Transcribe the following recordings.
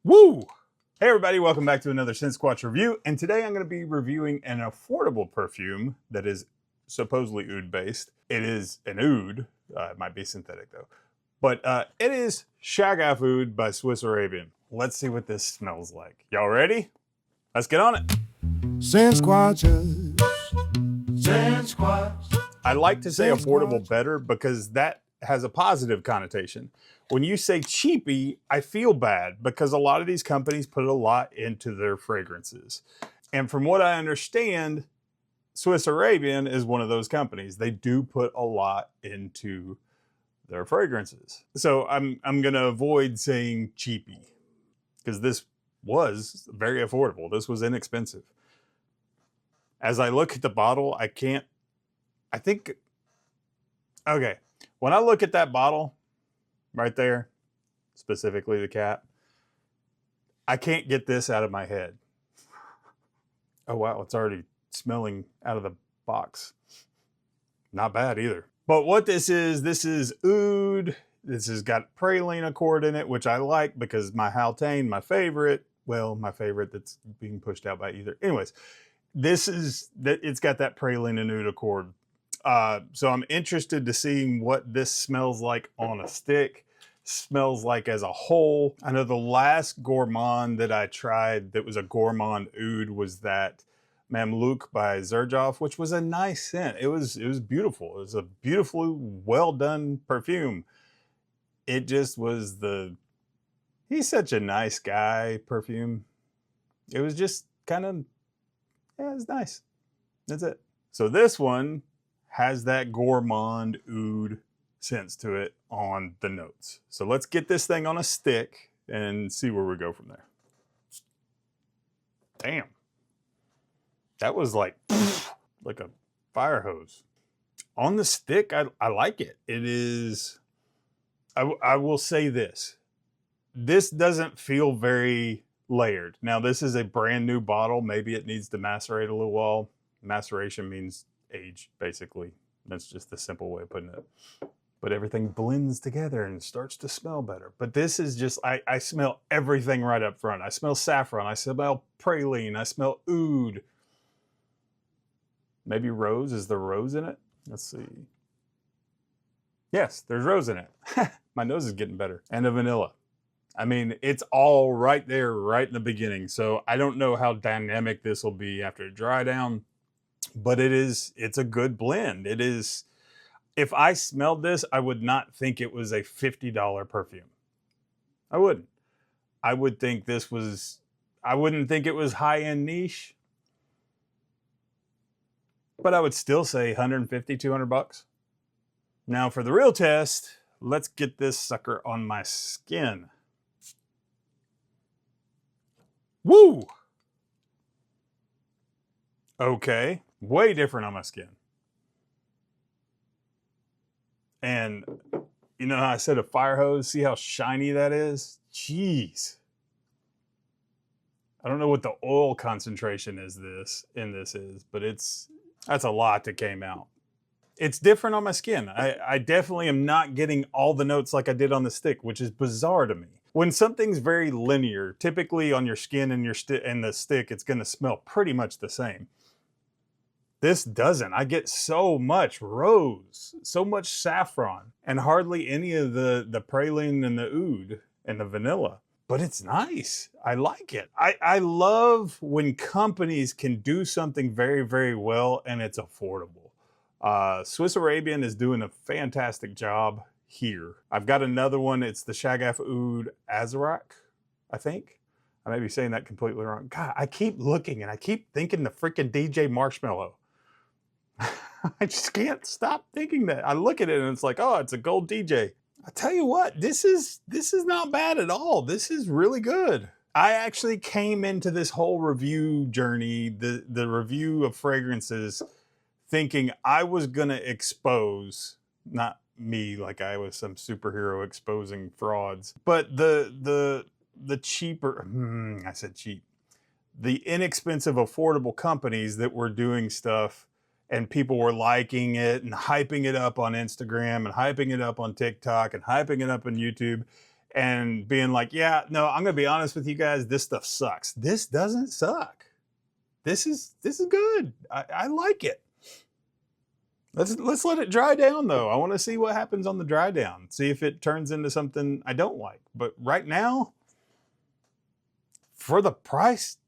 Woo! Hey everybody, welcome back to another Squatch review, and today I'm going to be reviewing an affordable perfume that is supposedly oud based. It is an oud, it might be synthetic though, but it is Shaghaf Oud by Swiss Arabian. Let's see what this smells like. Y'all ready? Let's get on it. Squatches. I like to say affordable better because that has a positive connotation. When you say cheapy, I feel bad because a lot of these companies put a lot into their fragrances. And from what I understand, Swiss Arabian is one of those companies. They do put a lot into their fragrances. So I'm going to avoid saying cheapy because this was very affordable. This was inexpensive. As I look at the bottle, okay, when I look at that bottle right there, specifically the cap, I can't get this out of my head. Oh wow, it's already smelling out of the box. Not bad either. But what this is oud. This has got praline accord in it, which I like because my Haltane, my favorite that's being pushed out by either. Anyways, it's got that praline and oud accord. So I'm interested to seeing what this smells like on a stick, smells like as a whole. I know the last gourmand that I tried that was a gourmand oud was that Mamluk by Shaghaf, which was a nice scent. It was beautiful. It was a beautifully well done perfume. It just was he's such a nice guy perfume. It was just kind of, yeah, it was nice. That's it. So this one has that gourmand oud sense to it on the notes. So let's get this thing on a stick and see where we go from there. Damn. That was like a fire hose. On the stick, I like it. It is, I will say this. This doesn't feel very layered. Now, this is a brand new bottle. Maybe it needs to macerate a little while. Maceration means age, basically. That's just the simple way of putting it. But everything blends together and starts to smell better. But this is just, I smell everything right up front. I smell saffron, I smell praline, I smell oud. Maybe rose, is there rose in it? Let's see. Yes, there's rose in it. My nose is getting better. And a vanilla. I mean, it's all right there, right in the beginning. So I don't know how dynamic this will be after dry down. But it's a good blend. It is, if I smelled this, I would not think it was a $50 perfume. I wouldn't. I would think I wouldn't think it was high-end niche. But I would still say 150, 200 bucks. Now for the real test, let's get this sucker on my skin. Woo! Okay. Way different on my skin. And you know how I said a fire hose? See how shiny that is? Jeez. I don't know what the oil concentration in this is, but that's a lot that came out. It's different on my skin. I definitely am not getting all the notes like I did on the stick, which is bizarre to me. When something's very linear, typically on your skin and the stick, it's going to smell pretty much the same. This doesn't. I get so much rose, so much saffron, and hardly any of the praline and the oud and the vanilla. But it's nice. I like it. I love when companies can do something very, very well and it's affordable. Swiss Arabian is doing a fantastic job here. I've got another one. It's the Shaghaf Oud Azrak, I think. I may be saying that completely wrong. God, I keep looking and I keep thinking the freaking DJ Marshmallow. I just can't stop thinking that. I look at it and it's like, oh, it's a gold DJ. I tell you what, this is not bad at all. This is really good. I actually came into this whole review journey, the review of fragrances, thinking I was gonna expose, not me like I was some superhero exposing frauds, but the cheaper, I said cheap, the inexpensive, affordable companies that were doing stuff and people were liking it and hyping it up on Instagram and hyping it up on TikTok and hyping it up on YouTube. and being like, yeah, no, I'm gonna be honest with you guys, this stuff sucks. This doesn't suck. This is good. I like it. Let's let it dry down though. I want to see what happens on the dry down. See if it turns into something I don't like. But right now, for the price,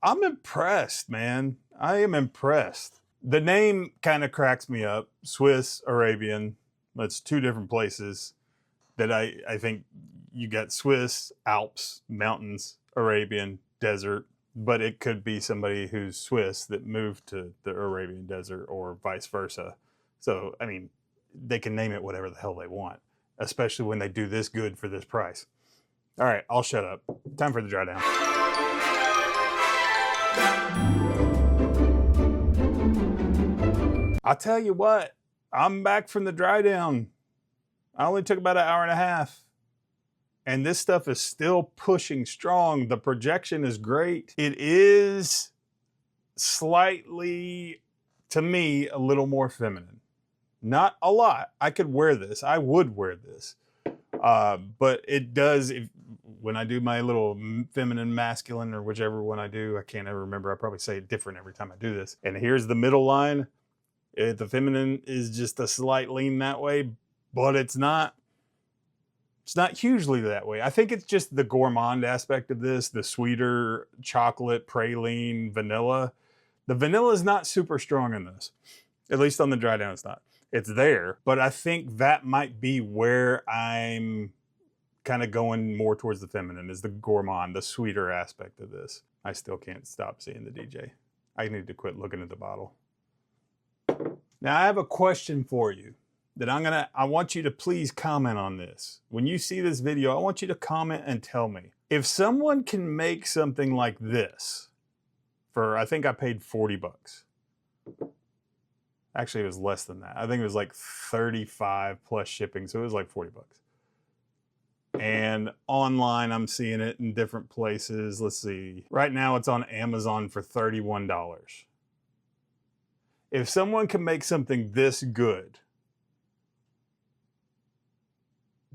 I'm impressed, man. I am impressed. The name kind of cracks me up. Swiss, Arabian. That's two different places that I think you got Swiss, Alps, mountains, Arabian, desert. But it could be somebody who's Swiss that moved to the Arabian desert or vice versa. So, I mean, they can name it whatever the hell they want, especially when they do this good for this price. All right, I'll shut up. Time for the dry down. I'll tell you what, I'm back from the dry down. I only took about an hour and a half. And this stuff is still pushing strong. The projection is great. It is slightly, to me, a little more feminine. Not a lot. I could wear this. I would wear this. But it does, when I do my little feminine, masculine, or whichever one I do, I can't ever remember. I probably say it different every time I do this. And here's the middle line. The feminine is just a slight lean that way, but it's not hugely that way. I think it's just the gourmand aspect of this, the sweeter chocolate, praline, vanilla. The vanilla is not super strong in this. At least on the dry down, it's not. It's there, but I think that might be where I'm kind of going more towards the feminine, is the gourmand, the sweeter aspect of this. I still can't stop seeing the DJ. I need to quit looking at the bottle. Now I have a question for you that I want you to please comment on this. When you see this video, I want you to comment and tell me. If someone can make something like this for, I think I paid 40 bucks. Actually, it was less than that. I think it was like 35 plus shipping, so it was like 40 bucks. And online, I'm seeing it in different places. Let's see. Right now, it's on Amazon for $31. If someone can make something this good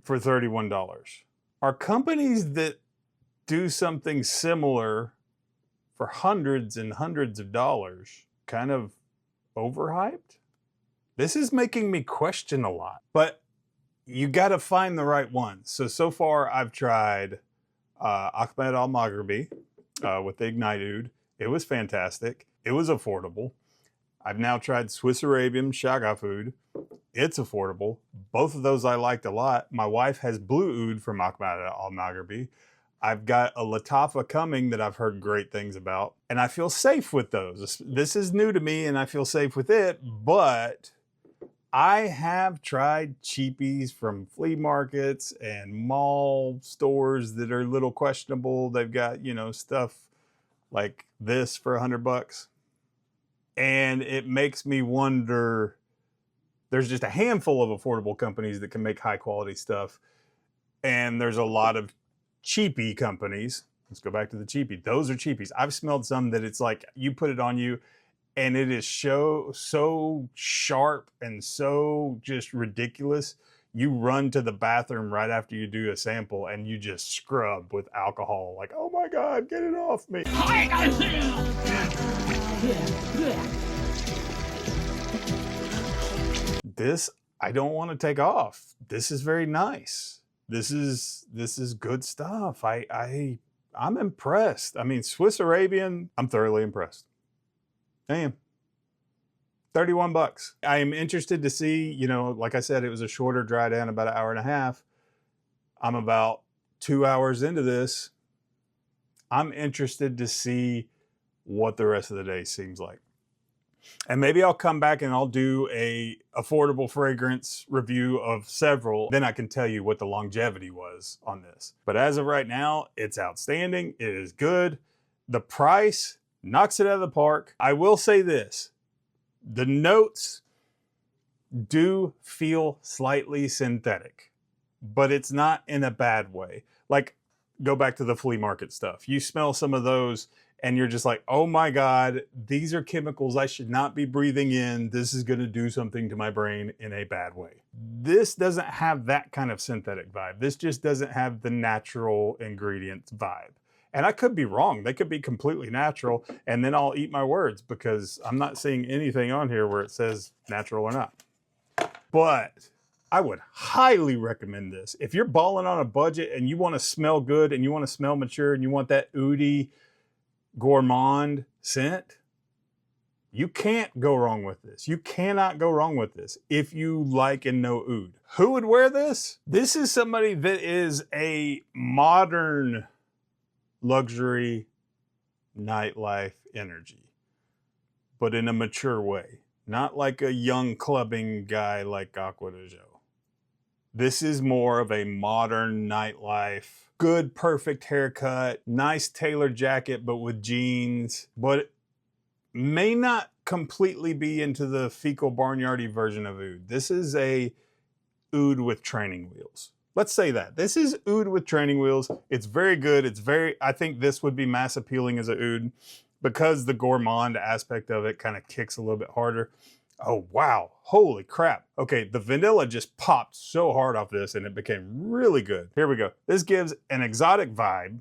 for $31, are companies that do something similar for hundreds and hundreds of dollars kind of overhyped? This is making me question a lot, but you got to find the right one. So far I've tried Ahmed Al-Maghribi with the Ignite Oud. It was fantastic. It was affordable. I've now tried Swiss Arabian Shaghaf Oud. It's affordable. Both of those I liked a lot. My wife has Blue Oud from Ahmed Al-Maghribi. I've got a Latafa coming that I've heard great things about, and I feel safe with those. This is new to me, and I feel safe with it, but I have tried cheapies from flea markets and mall stores that are a little questionable. They've got, you know, stuff like this for $100. And it makes me wonder, there's just a handful of affordable companies that can make high quality stuff. And there's a lot of cheapy companies. Let's go back to the cheapie. Those are cheapies. I've smelled some that it's like you put it on you and it is so sharp and so just ridiculous. You run to the bathroom right after you do a sample and you just scrub with alcohol. Like, oh my God, get it off me. This, I don't want to take off. This is very nice. This is good stuff. I'm impressed. I mean, Swiss Arabian, I'm thoroughly impressed. I am. 31 bucks. I am interested to see, you know, like I said, it was a shorter dry down, about an hour and a half. I'm about 2 hours into this. I'm interested to see what the rest of the day seems like. And maybe I'll come back and I'll do a affordable fragrance review of several. Then I can tell you what the longevity was on this. But as of right now, it's outstanding. It is good. The price knocks it out of the park. I will say this. The notes do feel slightly synthetic, but it's not in a bad way. Like, go back to the flea market stuff. You smell some of those and you're just like, oh my God, these are chemicals I should not be breathing in. This is gonna do something to my brain in a bad way. This doesn't have that kind of synthetic vibe. This just doesn't have the natural ingredients vibe. And I could be wrong. They could be completely natural, and then I'll eat my words because I'm not seeing anything on here where it says natural or not. But I would highly recommend this. If you're balling on a budget and you want to smell good and you want to smell mature and you want that oudi gourmand scent, you can't go wrong with this. You cannot go wrong with this if you like and know oud. Who would wear this? This is somebody that is a modern luxury nightlife energy, but in a mature way. Not like a young clubbing guy like Aqua de Joe. This is more of a modern nightlife, good, perfect haircut, nice tailored jacket, but with jeans, but may not completely be into the fecal barnyardy version of oud. This is a oud with training wheels. Let's say that. This is oud with training wheels. It's very good. I think this would be mass appealing as a oud because the gourmand aspect of it kind of kicks a little bit harder. Oh, wow. Holy crap. Okay, the vanilla just popped so hard off this and it became really good. Here we go. This gives an exotic vibe,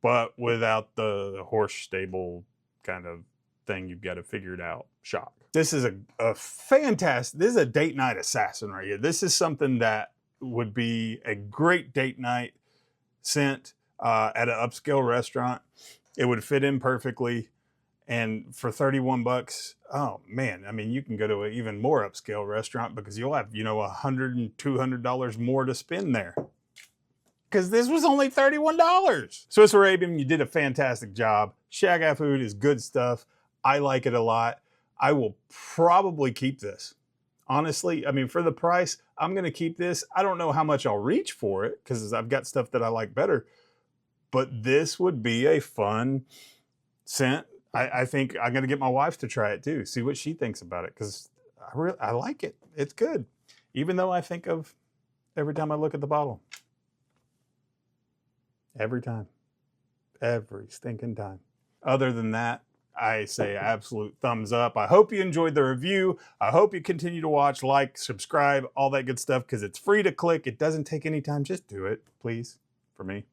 but without the horse stable kind of thing you've got to figure it out shock. This is a fantastic, this is a date night assassin right here. This is something that would be a great date night scent at an upscale restaurant. It would fit in perfectly. And for 31 bucks, oh man, I mean, you can go to an even more upscale restaurant because you'll have, you know, $100 and $200 more to spend there. Because this was only $31. Swiss Arabian, you did a fantastic job. Shaghaf Oud is good stuff. I like it a lot. I will probably keep this. Honestly, I mean, for the price, I'm going to keep this. I don't know how much I'll reach for it because I've got stuff that I like better. But this would be a fun scent. I think I'm going to get my wife to try it too. See what she thinks about it because I like it. It's good. Even though I think of every time I look at the bottle. Every time. Every stinking time. Other than that, I say absolute thumbs up. I hope you enjoyed the review. I hope you continue to watch, like, subscribe, all that good stuff because it's free to click. It doesn't take any time. Just do it, please, for me.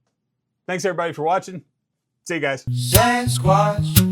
Thanks everybody for watching. See you guys. Sasquatch.